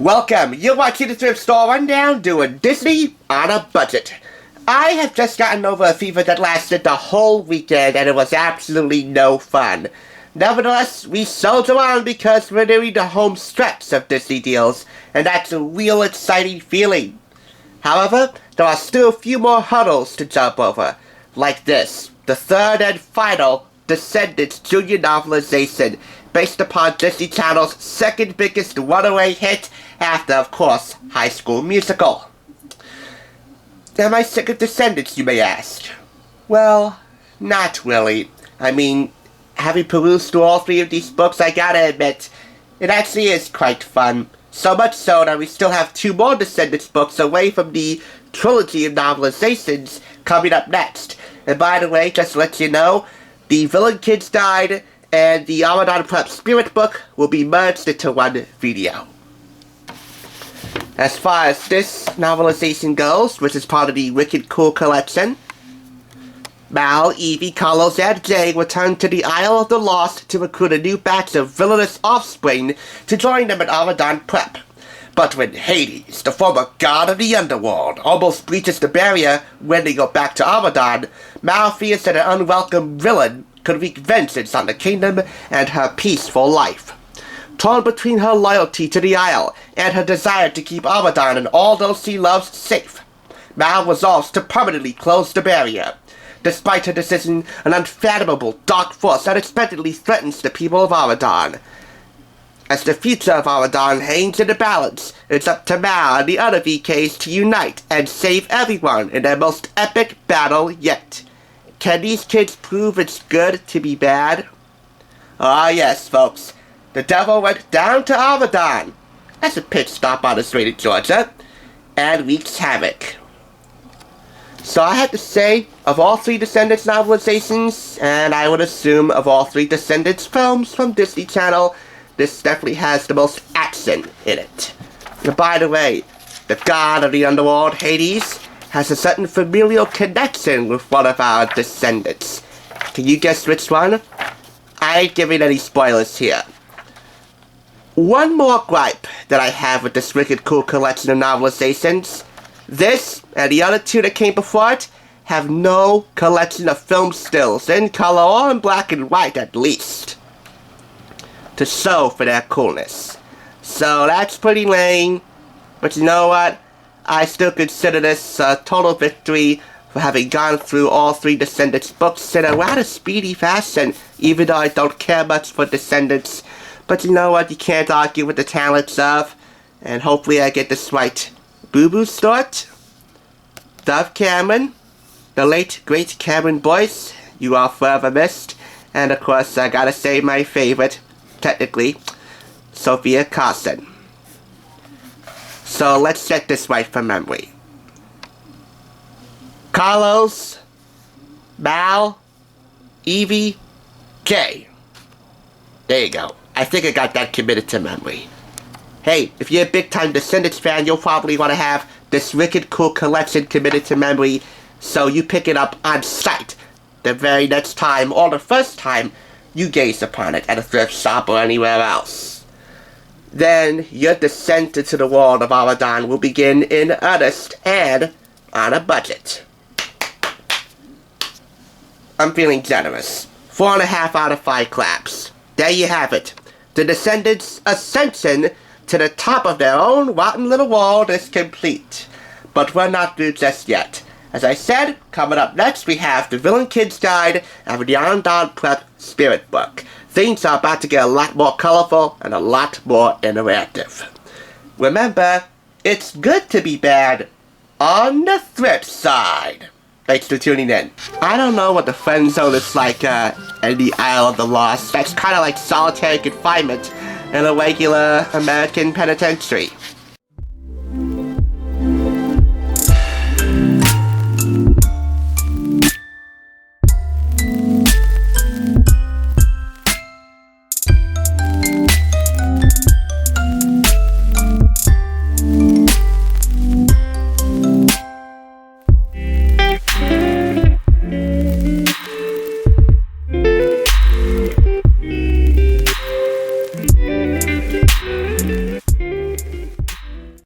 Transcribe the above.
Welcome! You're watching the Thrift Store Rundown doing Disney on a budget. I have just gotten over a fever that lasted the whole weekend and it was absolutely no fun. Nevertheless, we soldier on because we're nearing the home stretch of Disney deals, and that's a real exciting feeling. However, there are still a few more hurdles to jump over, like this, the third and final Descendants Junior Novelization, based upon Disney Channel's second biggest runaway hit after, of course, High School Musical. Am I sick of Descendants, you may ask? Well, not really. I mean, having perused through all three of these books, I gotta admit, it actually is quite fun. So much so that we still have two more Descendants books away from the trilogy of novelizations coming up next. And by the way, just to let you know, the Villain Kids Died and the Ramadan Prep Spirit book will be merged into one video. As far as this novelization goes, which is part of the Wicked Cool collection, Mal, Evie, Carlos, and Jay return to the Isle of the Lost to recruit a new batch of villainous offspring to join them at Ramadan Prep. But when Hades, the former god of the underworld, almost breaches the barrier when they go back to Ramadan, Mal fears that an unwelcome villain could wreak vengeance on the kingdom and her peaceful life. Torn between her loyalty to the Isle and her desire to keep Ramadan and all those she loves safe, Mal resolves to permanently close the barrier. Despite her decision, an unfathomable dark force unexpectedly threatens the people of Ramadan. As the future of Ramadan hangs in the balance, it's up to Mal and the other VKs to unite and save everyone in their most epic battle yet. Can these kids prove it's good to be bad? Ah yes, folks. The devil went down to Ramadan, as a pit stop on his way to Georgia, and wreaks havoc. So I have to say, of all three Descendants novelizations, and I would assume of all three Descendants films from Disney Channel, this definitely has the most action in it. And by the way, the god of the underworld, Hades, has a certain familial connection with one of our Descendants. Can you guess which one? I ain't giving any spoilers here. One more gripe that I have with this Wicked Cool collection of novelizations: this, and the other two that came before it, have no collection of film stills in color or in black and white at least, to show for their coolness. So that's pretty lame, but you know what? I still consider this a total victory for having gone through all three Descendants books in a rather speedy fashion, even though I don't care much for Descendants. But you know what? You can't argue with the talents of, and hopefully I get this right, Boo Boo Stewart, Dove Cameron, the late great Cameron Boyce, you are forever missed, and of course I gotta say my favorite, technically, Sofia Carson. So let's set this right from memory. Carlos, Mal, Evie, Jay. There you go. I think I got that committed to memory. Hey, if you're a big-time Descendants fan, you'll probably want to have this Wicked Cool collection committed to memory, so you pick it up on sight the very next time or the first time you gaze upon it at a thrift shop or anywhere else. Then your descent into the world of Ramadan will begin in earnest and on a budget. I'm feeling generous. 4.5 out of 5 claps. There you have it. The Descendants' ascension to the top of their own rotten little world is complete. But we're not through just yet. As I said, coming up next we have the Villain Kids Guide and the Ramadan Prep Spirit book. Things are about to get a lot more colorful and a lot more interactive. Remember, it's good to be bad on the thrift side. Thanks for tuning in. I don't know what the friend zone is like in the Isle of the Lost. That's kind of like solitary confinement in a regular American penitentiary.